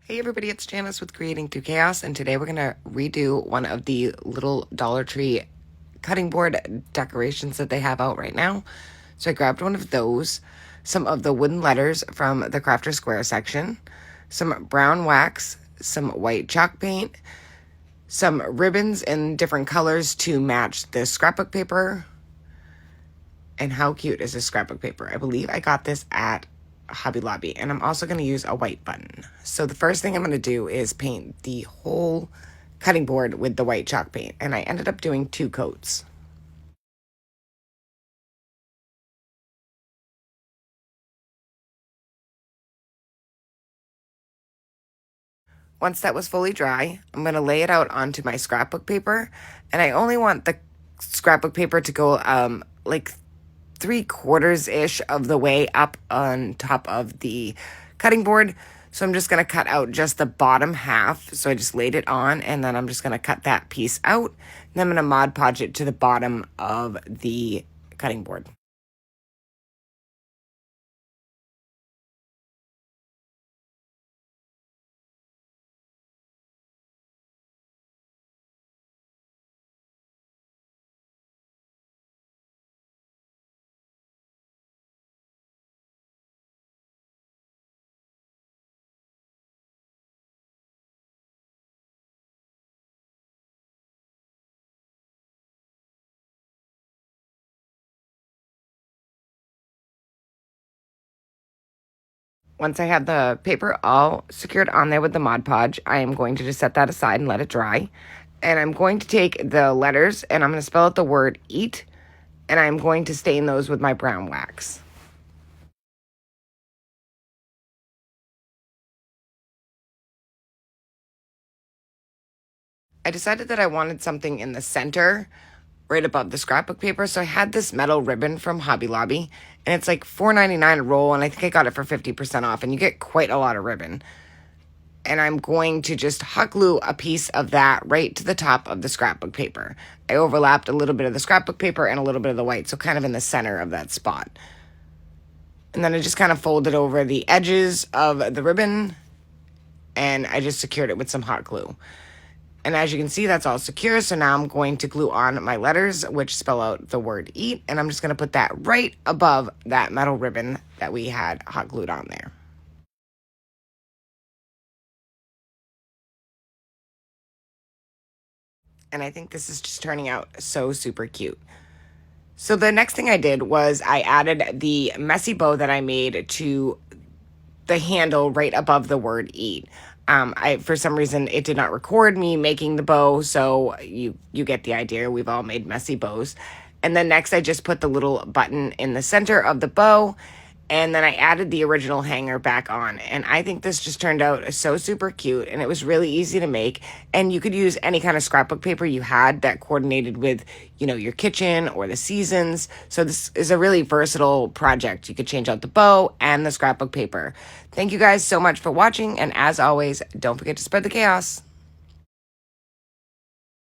Hey everybody, it's Janice with Creating Through Chaos, and today we're going to redo one of the little Dollar Tree cutting board decorations that they have out right now. So I grabbed one of those, some of the wooden letters from the Crafter Square section, some brown wax, some white chalk paint, some ribbons in different colors to match the scrapbook paper. And how cute is this scrapbook paper? I believe I got this at Hobby Lobby, and I'm also going to use a white button. So the first thing I'm going to do is paint the whole cutting board with the white chalk paint, and I ended up doing 2 coats. Once that was fully dry, I'm going to lay it out onto my scrapbook paper, and I only want the scrapbook paper to go like 3/4-ish of the way up on top of the cutting board. So I'm just going to cut out just the bottom half. So I just laid it on, and then I'm just going to cut that piece out. And then I'm going to Mod Podge it to the bottom of the cutting board. Once I have the paper all secured on there with the Mod Podge, I am going to just set that aside and let it dry. And I'm going to take the letters and I'm going to spell out the word eat, and I'm going to stain those with my brown wax. I decided that I wanted something in the center right above the scrapbook paper. So I had this metal ribbon from Hobby Lobby, and it's like $4.99 a roll, and I think I got it for 50% off, and you get quite a lot of ribbon. And I'm going to just hot glue a piece of that right to the top of the scrapbook paper. I overlapped a little bit of the scrapbook paper and a little bit of the white, so kind of in the center of that spot. And then I just kind of folded over the edges of the ribbon, and I just secured it with some hot glue. And as you can see, that's all secure. So now I'm going to glue on my letters, which spell out the word eat. And I'm just going to put that right above that metal ribbon that we had hot glued on there. And I think this is just turning out so super cute. So the next thing I did was I added the messy bow that I made to the handle right above the word eat. For some reason, it did not record me making the bow, so you get the idea. We've all made messy bows. And then next, I just put the little button in the center of the bow, and then I added the original hanger back on. And I think this just turned out so super cute, and it was really easy to make. And you could use any kind of scrapbook paper you had that coordinated with, your kitchen or the seasons. So this is a really versatile project. You could change out the bow and the scrapbook paper. Thank you guys so much for watching, and as always, don't forget to spread the chaos.